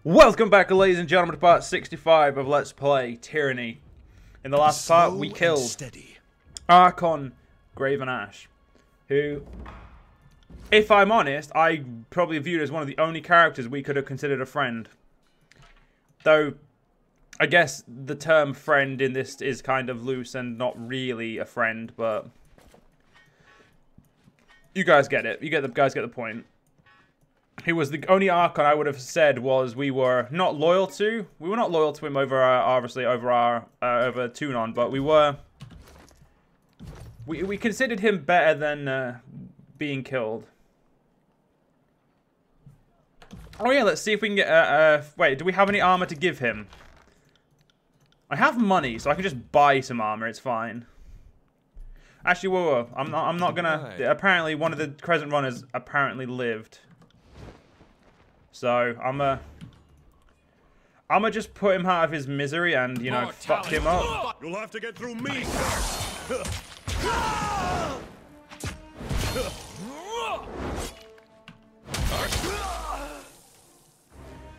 Welcome back, ladies and gentlemen, to part 65 of Let's Play Tyranny. In the last part, we killed Archon Graven Ash, who, if I'm honest, I probably viewed as one of the only characters we could have considered a friend. Though, I guess the term friend in this is kind of loose and not really a friend, but you guys get it. You guys get the point. He was the only Archon I would have said was we were not loyal to. We were not loyal to him over obviously over Tunon, but we considered him better than being killed. Oh yeah, let's see if we can get wait, do we have any armor to give him? I have money, so I can just buy some armor. It's fine. Actually, whoa. I'm not gonna. Apparently, one of the Crescent Runners apparently lived. So I'm just put him out of his misery and, you know, fuck him up. You'll have to get through me.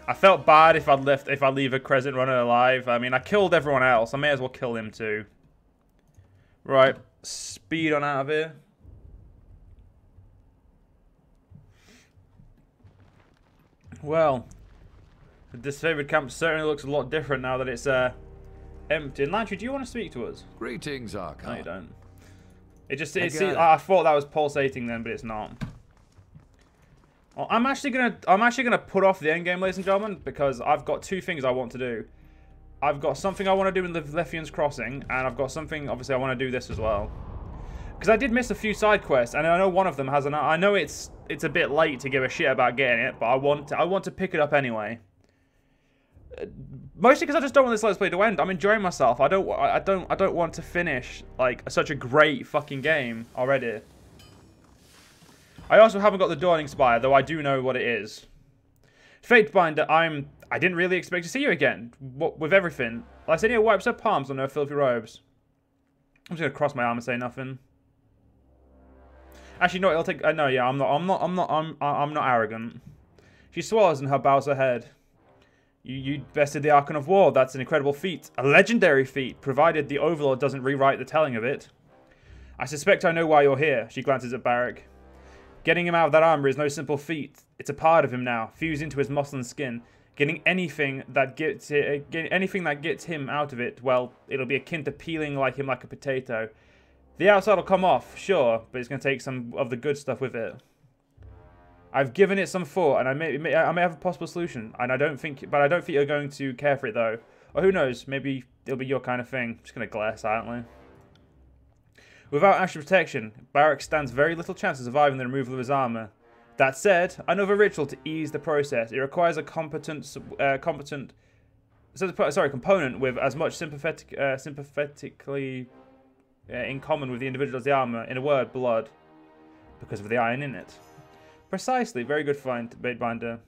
I felt bad if I leave a Crescent Runner alive. I mean, I killed everyone else. I may as well kill him too. Right, speed on out of here. Well, the disfavored camp certainly looks a lot different now that it's empty. Lantry, do you want to speak to us? Greetings, Archon. No, you don't. I thought that was pulsating then, but it's not. Well, I'm actually gonna put off the endgame, ladies and gentlemen, because I've got two things I want to do. I've got something I want to do in the Lethian's Crossing, and I've got something obviously I want to do this as well. Because I did miss a few side quests, and I know one of them has an. I know it's a bit late to give a shit about getting it, but I want to pick it up anyway. Mostly because I just don't want this Let's Play to end. I'm enjoying myself. I don't want to finish like such a great fucking game already. I also haven't got the Dawning Spire, though I do know what it is. Fatebinder, I didn't really expect to see you again. What with everything? Lysania wipes her palms on her filthy robes. I'm just gonna cross my arm and say nothing. Actually, no, it'll take. No, yeah, I'm not arrogant. She swallows and her bows her head. You bested the Archon of War. That's an incredible feat, a legendary feat, provided the Overlord doesn't rewrite the telling of it. I suspect I know why you're here. She glances at Barak. Getting him out of that armor is no simple feat. It's a part of him now, fused into his muscle and skin. Getting anything that gets him out of it, well, it'll be akin to peeling him like a potato. The outside will come off, sure, but it's going to take some of the good stuff with it. I've given it some thought, and I may have a possible solution, and I don't think you're going to care for it though. Or who knows? Maybe it'll be your kind of thing. I'm just going to glare silently. Without Ash's protection, Barak stands very little chance of surviving the removal of his armor. That said, I know of a ritual to ease the process. It requires a component with as much sympathetically in common with the individual as the armor. In a word, blood, because of the iron in it. Precisely. Very good find, Fatebinder.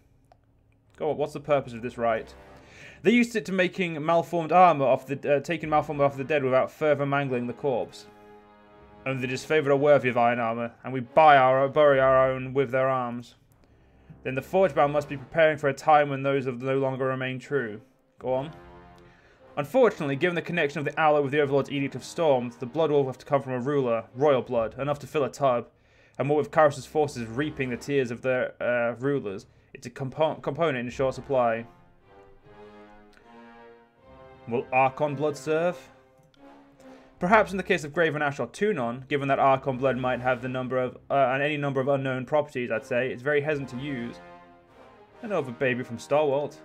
Go on. What's the purpose of this rite? They used it to taking malformed armor off the dead without further mangling the corpse. Only the disfavored are worthy of iron armor, and we bury our own with their arms. Then the Forgebound must be preparing for a time when those no longer remain true. Go on. Unfortunately, given the connection of the Owler with the Overlord's Edict of Storms, the blood will have to come from a ruler, royal blood, enough to fill a tub. And what with Kyros' forces reaping the tears of their rulers, it's a component in short supply. Will Archon blood serve? Perhaps in the case of Graven Ash or Tunon, given that Archon blood might have the number of any number of unknown properties, I'd say it's very hesitant to use. I know of a baby from Starwalt.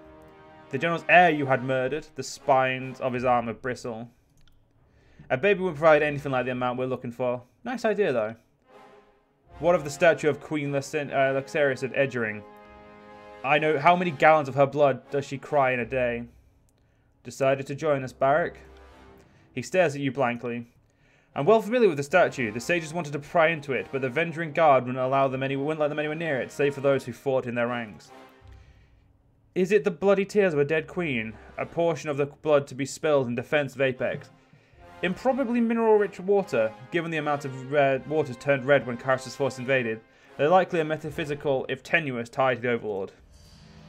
The general's heir you had murdered, the spines of his armor bristle. A baby would provide anything like the amount we're looking for. Nice idea, though. What of the statue of Queen Luxarius at Edgering? I know how many gallons of her blood does she cry in a day. Decided to join us, Barak? He stares at you blankly. I'm well familiar with the statue. The sages wanted to pry into it, but the Venturing Guard wouldn't let them anywhere near it, save for those who fought in their ranks. Is it the bloody tears of a dead queen? A portion of the blood to be spilled in defense of Apex? Improbably mineral-rich water, given the amount of waters turned red when Kyros' force invaded. They're likely a metaphysical, if tenuous, tie to the Overlord.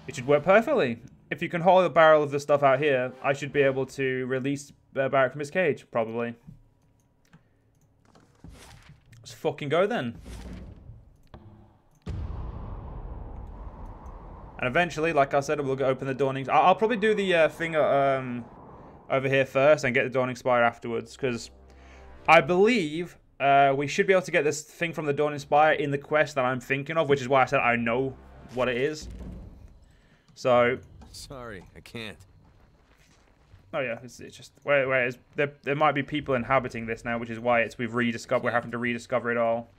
It should work perfectly. if you can haul the barrel of the stuff out here, I should be able to release Barrick from his cage, probably. Let's fucking go then. And eventually, like I said, we'll go open the Dawning. I'll probably do the thing over here first and get the Dawning Spire afterwards, because I believe we should be able to get this thing from the Dawning Spire in the quest that I'm thinking of, which is why I said I know what it is. So. Sorry, I can't. Oh yeah, it's just where there might be people inhabiting this now, which is why we're having to rediscover it all.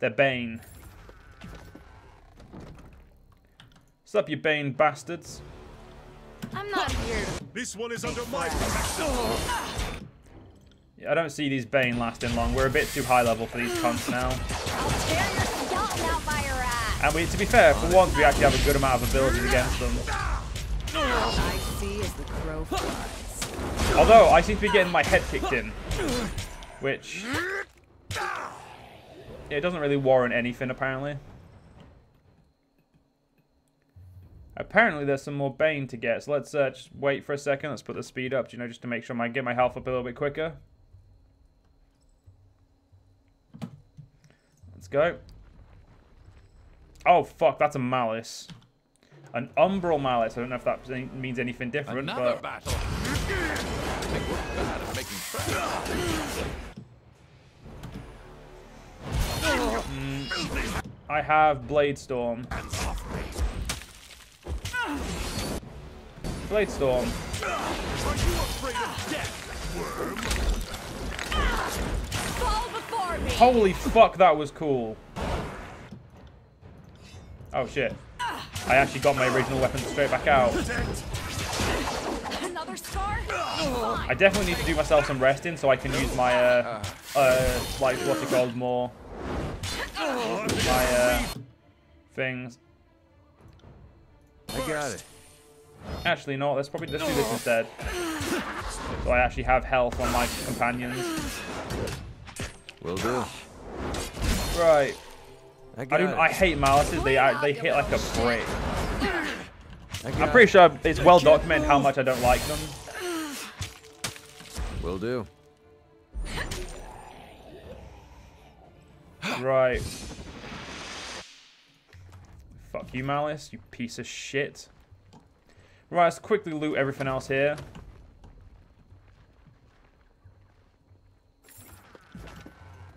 They're Bane. What's up, you Bane bastards? I'm not here. This one is under my protection. Yeah, I don't see these Bane lasting long. We're a bit too high level for these cunts now. I'll tear your skeleton out by your ass. And to be fair, for once we actually have a good amount of abilities against them. I see as the crow flies. Although I seem to be getting my head kicked in, which it doesn't really warrant anything apparently. Apparently there's some more Bane to get, so let's just wait for a second. Let's put the speed up, you know, just to make sure I get my health up a little bit quicker. Let's go. Oh fuck, that's a Malice. An Umbral Malice. I don't know if that means anything different, Another but... battle. I think we're bad at making friends. I have Blade Storm. Blade Storm. Are you afraid of death, worm? Fall before me. Holy fuck, that was cool. Oh shit. I actually got my original weapon straight back out. Another scar? I definitely need to do myself some resting so I can use my, like, what's it called, more... my, things. I got it. Actually, no, let's do this instead. So I actually have health on my companions. Will do. Right. I hate Malices, they hit like a brick. I'm I'm pretty sure it's well documented how much I don't like them. Will do. Right. Fuck you, Malice, you piece of shit. Right, let's quickly loot everything else here.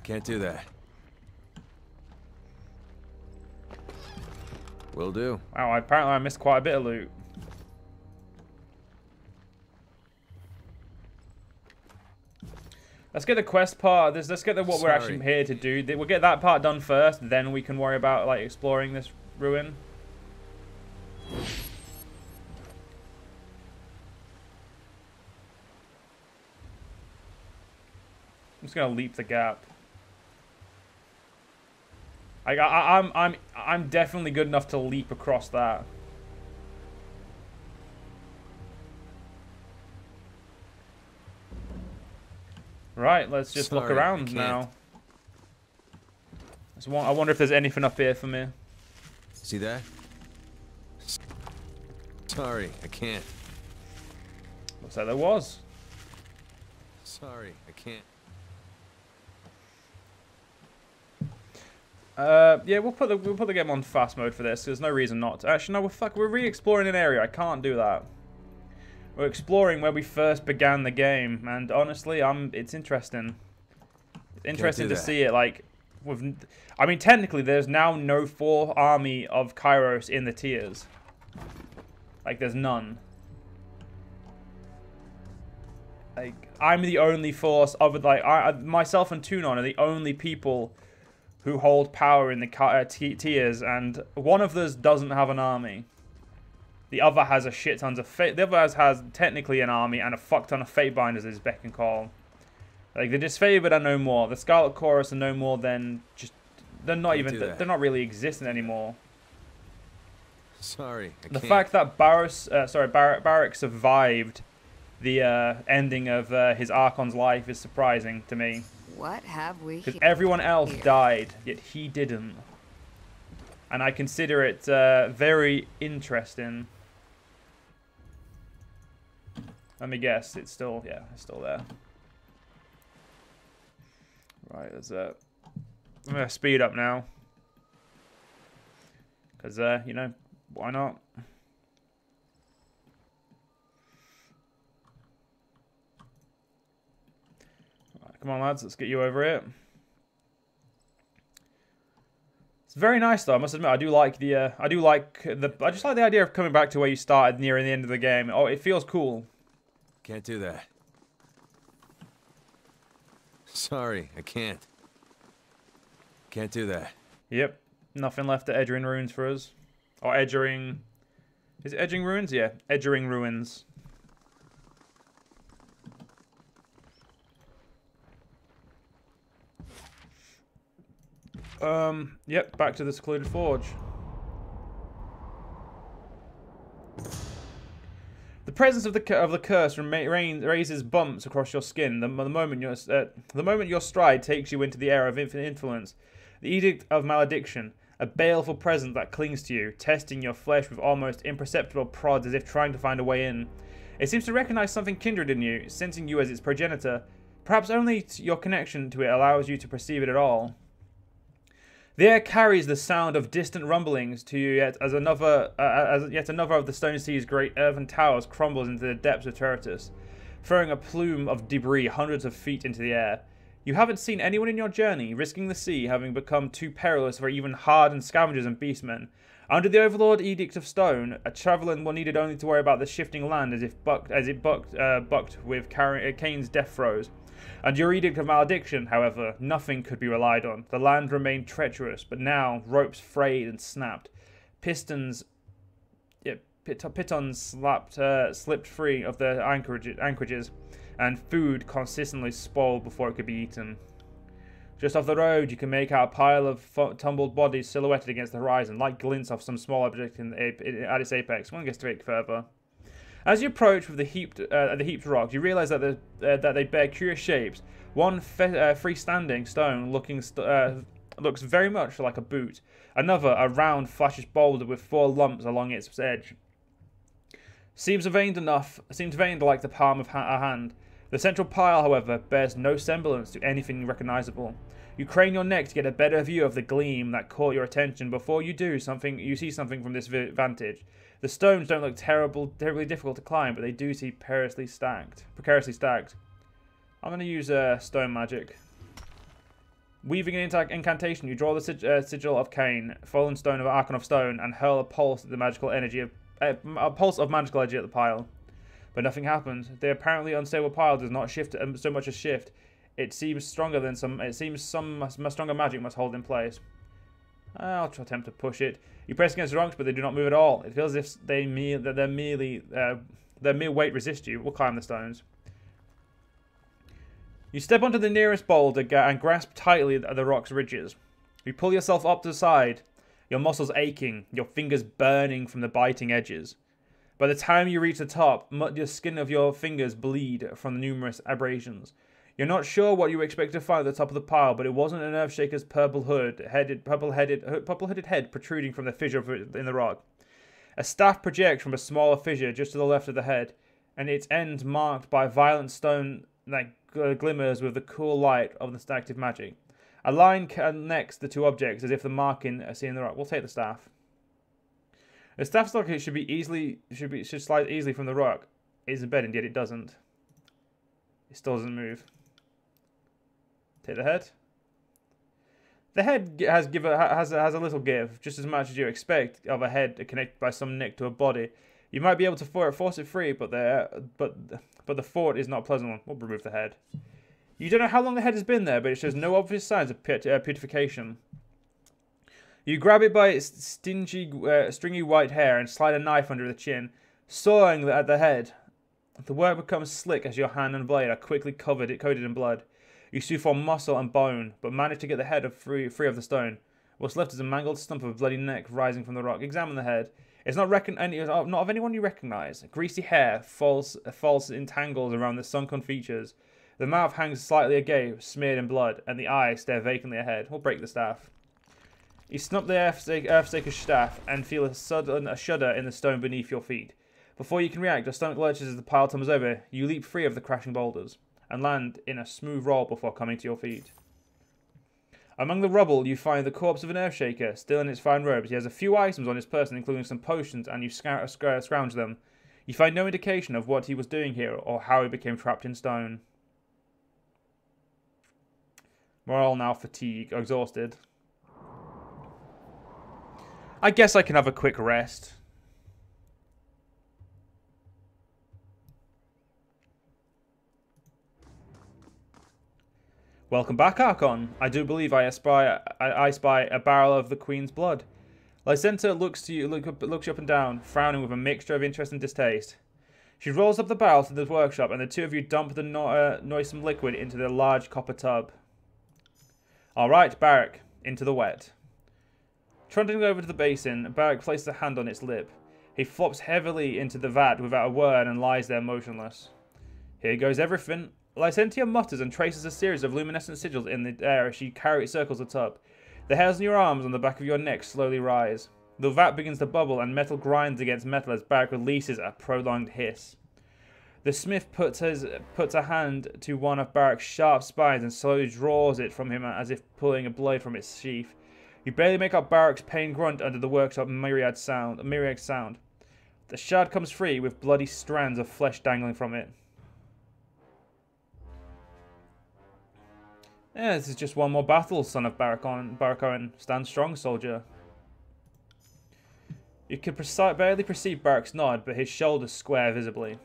Can't do that. Will do. Wow, apparently I missed quite a bit of loot. Let's get the quest part. Let's get what we're actually here to do. We'll get that part done first, then we can worry about like exploring this ruin. I'm just gonna leap the gap. I'm definitely good enough to leap across that. Right, let's just look around now. I wonder if there's anything up here for me. See that? Sorry, I can't. Looks like there was. Sorry, I can't. Yeah, we'll put the game on fast mode for this. There's no reason not to. Actually, no, we're re-exploring an area. I can't do that. We're exploring where we first began the game, and honestly, it's interesting. It's interesting to see it. Like, I mean, technically, there's now no full army of Kyros in the tiers. Like, there's none. Like, I'm the only force of like myself and Tunon are the only people who hold power in the tiers, and one of those doesn't have an army. The other has a shit tons of the other has technically an army and a fuck ton of fatebinders as beck and call. Like the disfavored are no more. The Scarlet Chorus are no more than just they're not really existing anymore. Sorry, the fact that Barrick survived the ending of his Archon's life is surprising to me. What have we? Because everyone else died, yet he didn't. And I consider it very interesting. Let me guess. It's still, yeah, it's still there. Right, there's a... I'm going to speed up now. Because, you know, why not? Right, come on, lads. Let's get you over it. It's very nice, though. I must admit, I do like the... I just like the idea of coming back to where you started near the end of the game. Oh, it feels cool. Can't do that. Sorry, I can't. Can't do that. Yep. Nothing left at Edgering Ruins for us. Or Edgering... Is it Edgering Ruins? Yeah. Edgering Ruins. Yep. Back to the Secluded Forge. The presence of the curse raises bumps across your skin the moment your stride takes you into the era of infinite influence. The edict of malediction, a baleful presence that clings to you, testing your flesh with almost imperceptible prods as if trying to find a way in. It seems to recognize something kindred in you, sensing you as its progenitor. Perhaps only your connection to it allows you to perceive it at all. The air carries the sound of distant rumblings to you yet another of the Stone Sea's great earthen towers crumbles into the depths of Terratus, throwing a plume of debris hundreds of feet into the air. You haven't seen anyone in your journey, risking the sea having become too perilous for even hardened scavengers and beastmen. Under the Overlord Edict of Stone, a traveller needed only to worry about the shifting land as it bucked with Cain's death throes. Under your Edict of Malediction, however, nothing could be relied on. The land remained treacherous, but now ropes frayed and snapped. Pitons slipped free of their anchorages, and food consistently spoiled before it could be eaten. Just off the road, you can make out a pile of tumbled bodies silhouetted against the horizon, like glints of some small object at its apex. One gets to it further. As you approach with the heaped rocks, you realise that they bear curious shapes. One freestanding stone looks very much like a boot. Another, a round, flashish boulder with 4 lumps along its edge. Seems veined like the palm of a hand. The central pile, however, bears no semblance to anything recognisable. You crane your neck to get a better view of the gleam that caught your attention. Before you do, you see something from this vantage. The stones don't look terribly difficult to climb, but they do seem precariously stacked. I'm going to use stone magic. Weaving an incantation, you draw the sigil of Cain, fallen stone of Archon of Stone, and hurl a pulse of magical energy at the pile. But nothing happens. The apparently unstable pile does not shift so much as shift. It seems stronger than some. It seems some stronger magic must hold in place. I'll attempt to push it. You press against the rocks, but they do not move at all. It feels as if their mere weight resists you. We'll climb the stones. You step onto the nearest boulder and grasp tightly at the rock's ridges. You pull yourself up to the side, your muscles aching, your fingers burning from the biting edges. By the time you reach the top, the skin of your fingers bleed from the numerous abrasions. You're not sure what you expect to find at the top of the pile, but it wasn't an Earthshaker's purple-hooded head protruding from the fissure in the rock. A staff projects from a smaller fissure just to the left of the head, and its end marked by violent stone that glimmers with the cool light of the active magic. A line connects the 2 objects as if the marking is seen in the rock. We'll take the staff. The staff socket should slide easily from the rock. It is embedded, yet it doesn't. It still doesn't move. Take the head. The head has a little give, just as much as you expect of a head connected by some nick to a body. You might be able to force it free, but the thought is not a pleasant one. We'll remove the head. You don't know how long the head has been there, but it shows no obvious signs of putrefaction. You grab it by its stringy white hair and slide a knife under the chin, sawing at the head. The work becomes slick as your hand and blade are quickly coated in blood. You sew for muscle and bone, but manage to get the head free of the stone. What's left is a mangled stump of a bloody neck rising from the rock. Examine the head. It's not of anyone you recognize. Greasy hair falls in tangles around the sunken features. The mouth hangs slightly agape, smeared in blood, and the eyes stare vacantly ahead. We'll break the staff. You snap the Earthshaker's staff and feel a shudder in the stone beneath your feet. Before you can react, your stomach lurches as the pile tumbles over. You leap free of the crashing boulders and land in a smooth roll before coming to your feet. Among the rubble, you find the corpse of an Earthshaker, still in its fine robes. He has a few items on his person, including some potions, and you scrounge them. You find no indication of what he was doing here or how he became trapped in stone. Morale now fatigue, exhausted. I guess I can have a quick rest. Welcome back, Archon. I do believe I spy a barrel of the Queen's blood. Lysenta looks you up and down, frowning with a mixture of interest and distaste. She rolls up the barrel to the workshop, and the two of you dump the noisome liquid into the large copper tub. All right, Barak, into the wet. Trundling over to the basin, Barak places a hand on its lip. He flops heavily into the vat without a word and lies there motionless. Here goes everything. Lysentia mutters and traces a series of luminescent sigils in the air as she circles the tub. The hairs on your arms and the back of your neck slowly rise. The vat begins to bubble and metal grinds against metal as Barak releases a prolonged hiss. The smith puts a hand to one of Barak's sharp spines and slowly draws it from him as if pulling a blade from its sheath. You barely make out Barak's pain grunt under the workshop myriad sound. The shard comes free with bloody strands of flesh dangling from it. Yeah, this is just one more battle, son of Barak. Stand strong, soldier. You can barely perceive Barak's nod, but his shoulders square visibly.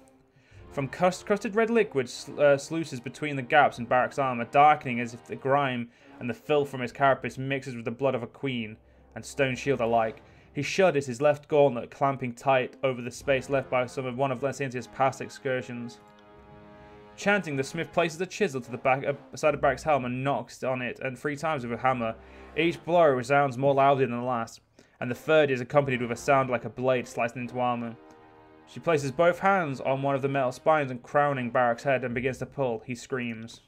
From crusted red liquid sluices between the gaps in Barak's armor, darkening as if the grime and the filth from his carapace mixes with the blood of a queen and stone shield alike. He shudders, his left gauntlet clamping tight over the space left by one of Lysentia's past excursions. Chanting, the smith places a chisel to the side of Barak's helm and knocks on it, and 3 times with a hammer. Each blow resounds more loudly than the last, and the third is accompanied with a sound like a blade slicing into armor. She places both hands on one of the metal spines and crowning Barak's head and begins to pull. He screams.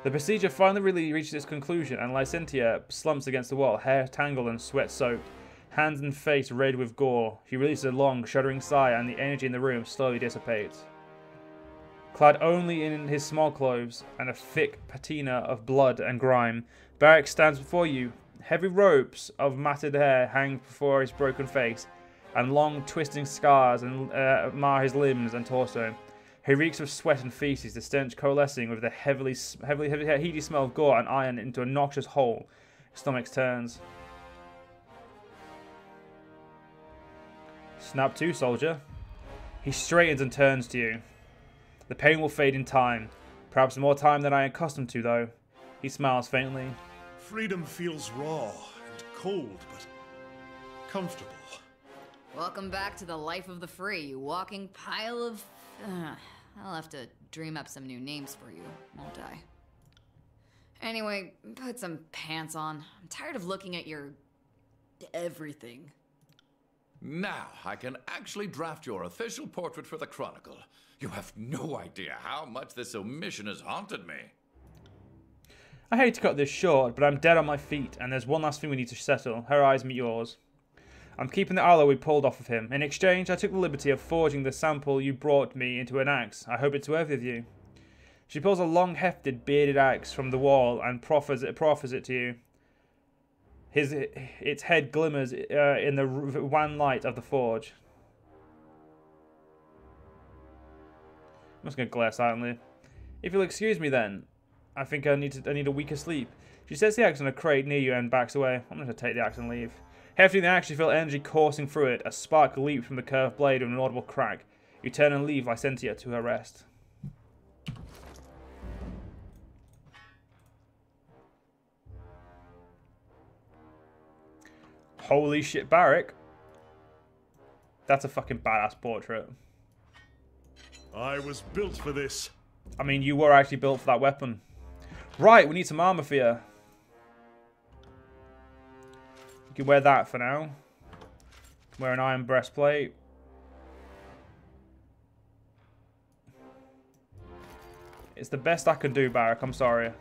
The procedure finally reaches its conclusion, and Lysentia slumps against the wall, hair tangled and sweat soaked, hands and face red with gore. She releases a long, shuddering sigh, and the energy in the room slowly dissipates. Clad only in his small clothes and a thick patina of blood and grime, Barak stands before you. Heavy ropes of matted hair hang before his broken face, and long twisting scars mar his limbs and torso. He reeks of sweat and feces, the stench coalescing with the heady smell of gore and iron into a noxious hole. His stomach turns. Snap to, soldier. He straightens and turns to you. The pain will fade in time. Perhaps more time than I am accustomed to, though. He smiles faintly. Freedom feels raw and cold, but comfortable. Welcome back to the life of the free, you walking pile of... I'll have to dream up some new names for you, won't I? Anyway, put some pants on. I'm tired of looking at your... everything. Now, I can actually draft your official portrait for the Chronicle. You have no idea how much this omission has haunted me. I hate to cut this short, but I'm dead on my feet, and there's one last thing we need to settle. Her eyes meet yours. I'm keeping the aloe we pulled off of him. In exchange, I took the liberty of forging the sample you brought me into an axe. I hope it's worthy of you. She pulls a long, hefted, bearded axe from the wall and proffers it to you. Its head glimmers in the wan light of the forge. I'm just going to glare silently. If you'll excuse me then, I think I need a weaker sleep. She sets the axe on a crate near you and backs away. I'm going to take the axe and leave. Hefting the axe, you feel energy coursing through it. A spark leaps from the curved blade with an audible crack. You turn and leave Lysentia to her rest. Holy shit, Barak. That's a fucking badass portrait. I was built for this. I mean, you were actually built for that weapon. Right, we need some armor for you. You can wear that for now. Wear an iron breastplate. It's the best I can do, Barak. I'm sorry.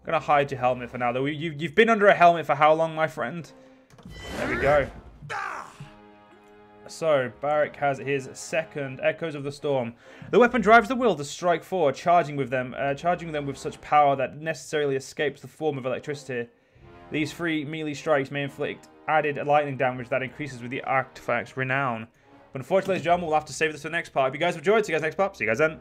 I'm going to hide your helmet for now, though. You've been under a helmet for how long, my friend? There we go. So, Barak has his second, Echoes of the Storm. The weapon drives the will to strike forward, charging them with such power that necessarily escapes the form of electricity. These 3 melee strikes may inflict added lightning damage that increases with the artifact's renown. But unfortunately, ladies and gentlemen, we'll have to save this for the next part. If you guys have enjoyed, see you guys next part. See you guys then.